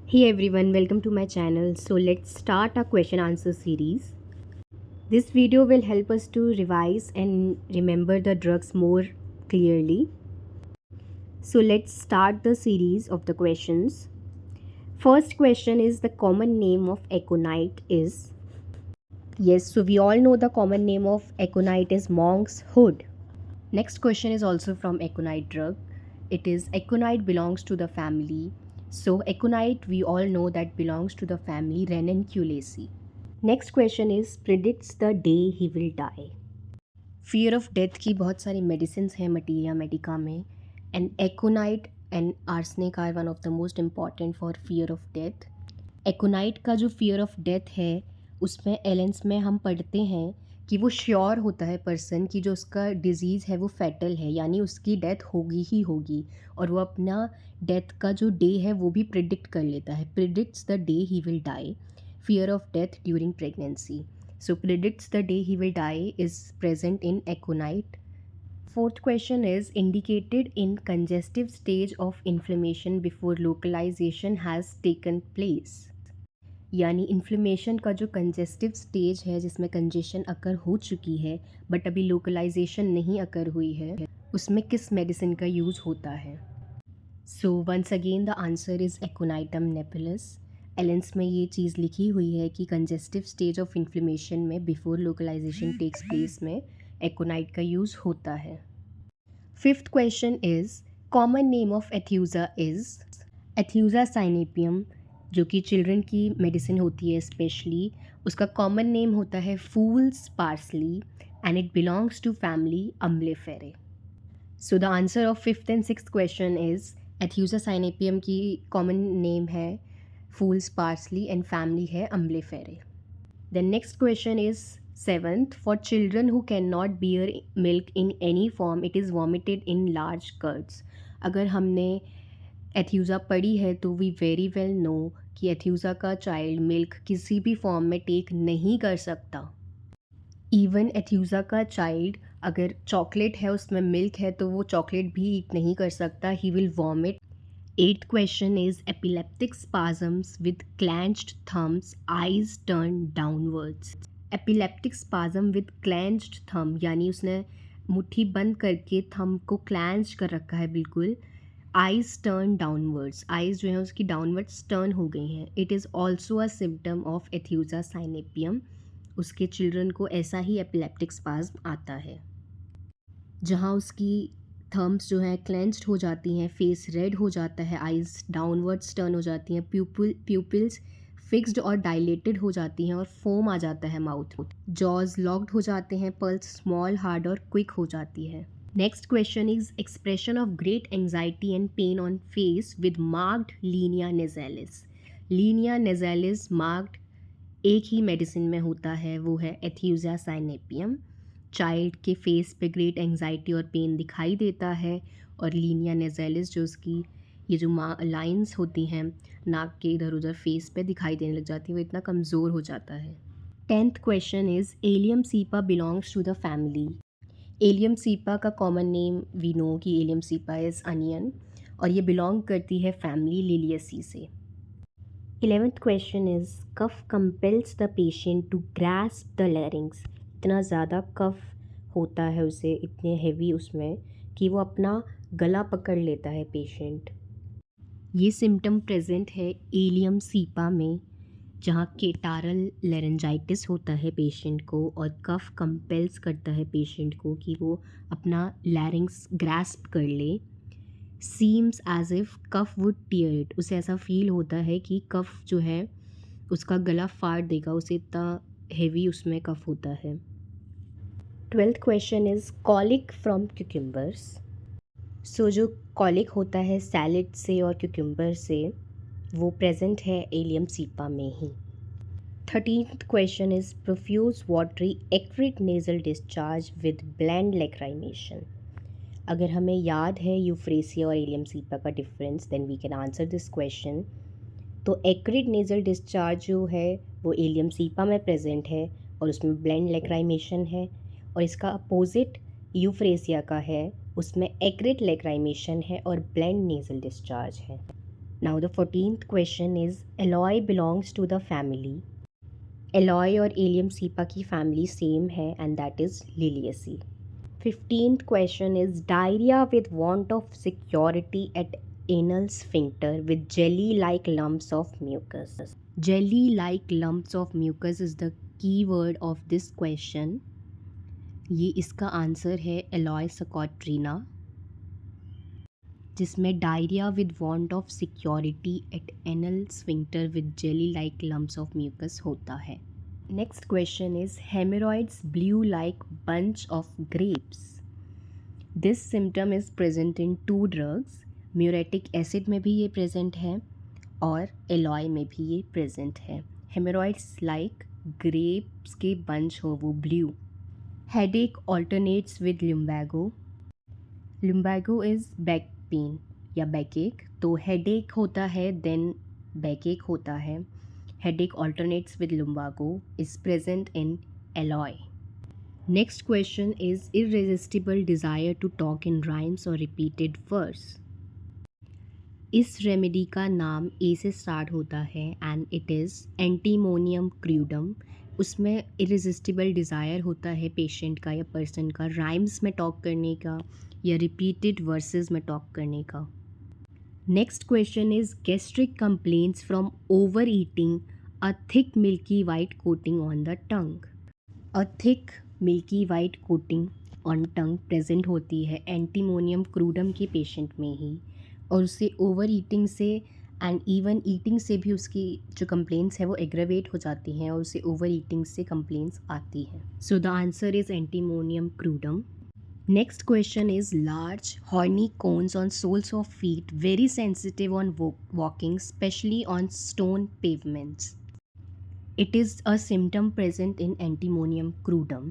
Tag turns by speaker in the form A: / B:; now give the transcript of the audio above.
A: Hey everyone, welcome to my channel. So let's start our question answer series. This video will help us to revise and remember the drugs more clearly. So let's start the series of the questions. First question is the common name of aconite is. Yes, so we all know the common name of aconite is monk's hood. Next question is also from aconite drug. It is aconite belongs to the family. So aconite we all know that belongs to the family Ranunculaceae. Next question is predicts the day he will die. Fear of death की बहुत सारी medicine हैं materia medica में, and aconite and arsenic are one of the most important for fear of death. Aconite का जो fear of death है उसमें एलेंस में हम पढ़ते हैं कि वो श्योर होता है पर्सन कि जो उसका डिजीज़ है वो फैटल है, यानी उसकी डेथ होगी ही होगी, और वो अपना डेथ का जो डे है वो भी प्रिडिक्ट कर लेता है. Predicts the day he will die. Fear of death during pregnancy. So predicts the day he will die is present in aconite. Fourth question is indicated in congestive stage of inflammation before localization has taken place. यानी inflammation का जो congestive stage है जिसमें congestion अकर हो चुकी है but अभी localisation नहीं अकर हुई है, उसमें किस मेडिसिन का यूज़ होता है. So once again the answer is aconitum napellus. Allen's में ये चीज़ लिखी हुई है कि कंजेस्टिव स्टेज ऑफ इन्फ्लेमेशन में बिफोर लोकलाइजेशन टेक्स प्लेस में एकोनाइट का यूज़ होता है. Fifth question is common name of aethusa is. Aethusa cynapium जो कि चिल्ड्रन की मेडिसिन होती है स्पेशली, उसका कॉमन नेम होता है fool's parsley and it belongs to family umbelliferae. So the answer of fifth and sixth question is aethusa cynapium की common name है फूल्स पार्सली एंड फैमिली है umbelliferae. The next question is seventh. For children who can not bear milk in any form it is vomited in large curds. अगर हमने एथ्यूज़ा पढ़ी है तो we very well no कि एथ्यूज़ा का child milk किसी भी फॉर्म में टेक नहीं कर सकता. इवन एथ्यूज़ा का चाइल्ड अगर चॉकलेट है उसमें मिल्क है तो वो चॉकलेट भी ईट नहीं कर सकता, he will vomit. Eighth question is epileptic spasms with clenched thumbs, eyes turned downwards. Epileptic spasm with clenched thumb यानी उसने मुट्ठी बंद करके थंब को क्लैंच कर रखा है बिल्कुल. eyes turned downwards, eyes जो है उसकी downwards turn हो गई हैं. It is also a symptom of Ethusa synepium. उसके चिल्ड्रन को ऐसा ही epileptic spasm आता है जहाँ उसकी थम्स जो है क्लेंस्ड हो जाती हैं, फेस रेड हो जाता है, आइज़ डाउनवर्ड्स टर्न हो जाती हैं, प्यूपिल्स फिक्स्ड और डायलेटेड हो जाती हैं और फोम आ जाता है माउथ. जॉज लॉक्ड हो जाते हैं, पल्स स्मॉल हार्ड और क्विक हो जाती है. Next question is expression of great anxiety and pain on face with marked linea nasalis. Linea nasalis marked एक ही मेडिसिन में होता है, वो है एथ्यूज़ा साइनेपियम. चाइल्ड के फेस पे ग्रेट एंजाइटी और पेन दिखाई देता है, और लीनिया नेज़ालिस जो उसकी ये जो लाइंस होती हैं नाक के इधर उधर फेस पे दिखाई देने लग जाती है, वो इतना कमज़ोर हो जाता है. 10th question is allium cepa belongs to the family. Allium cepa का कॉमन नेम वी नो कि एलियम सीपा इज़ अनियन, और ये बिलोंग करती है फैमिली लिलियसी से. 11th question is cough compels the patient to grasp the larynx. इतना ज़्यादा कफ होता है उसे, इतने हेवी उसमें कि वो अपना गला पकड़ लेता है पेशेंट. ये सिम्टम प्रेजेंट है एलियम सीपा में जहाँ केटारल लेरेंजाइटिस होता है पेशेंट को, और कफ कंपेल्स करता है पेशेंट को कि वो अपना लैरिंग्स ग्रास्प कर ले. Seems as if cough would tear it. उसे ऐसा फील होता है कि कफ जो है उसका गला फाड़ देगा, उसे इतना हेवी उसमें कफ होता है. 12th question is colic from cucumbers. So जो कॉलिक होता है सैलेड से और क्यूकम्बर से वो प्रेजेंट है एलियम सीपा में ही. 13th question is profuse watery acrid nasal discharge with bland lacrimation. अगर हमें याद है यूफ्रेसिया और एलियम सीपा का difference then we can answer this question. तो एक्रिट नेजल डिस्चार्ज जो है वो एलियम सीपा में प्रेजेंट है और उसमें ब्लेंड लैक्राइमेशन है, और इसका अपोजिट यूफ्रेसिया का है, उसमें एक्रिट लैक्राइमेशन है और ब्लेंड नेजल डिस्चार्ज है. Now the 14th question is Aloe belongs to the family. Aloe और एलियम सीपा की फैमिली सेम है and that is Liliaceae. 15th question is diarrhea with want of security at anal sphincter with jelly-like lumps of mucus. Jelly-like lumps of mucus is the keyword of this question. ये इसका answer है aloe socotrina, जिसमें diarrhoea with want of security at anal sphincter with jelly like lumps of mucus होता है. Next question is haemorrhoids blue like bunch of grapes. This symptom is present in 2 drugs. Muriatic acid में भी ये present है और alloy में भी ये प्रेजेंट है. हेमरॉइड्स लाइक ग्रेप्स के बंच हो वो blue. Headache alternates with lumbago. lumbago is back pain या बैक तो हेडेक होता है देन बैक होता है. Headache alternates with lumbago is present in aloe. Next question is irresistible desire to talk in rhymes और repeated verse. इस remedy का नाम ए से स्टार्ट होता है and it is antimonium crudum. उसमें इररेजिस्टिबल डिज़ायर होता है पेशेंट का या पर्सन का राइम्स में टॉक करने का या रिपीटेड वर्सेस में टॉक करने का. Next question is gastric complaints from over eating a thick milky white coating on the tongue. A thick milky white coating on tongue present होती है एंटीमोनियम क्रूडम के पेशेंट में ही, और उससे ओवर ईटिंग से एंड इवन ईटिंग से भी उसकी जो कंप्लेंट्स है वो एग्रेवेट हो जाती हैं और उससे ओवर ईटिंग से कंप्लेंट्स आती हैं. So the answer is antimonium crudum. Next question is large horny cones on soles of feet very sensitive on walking specially on stone pavements. It is a symptom present in antimonium crudum.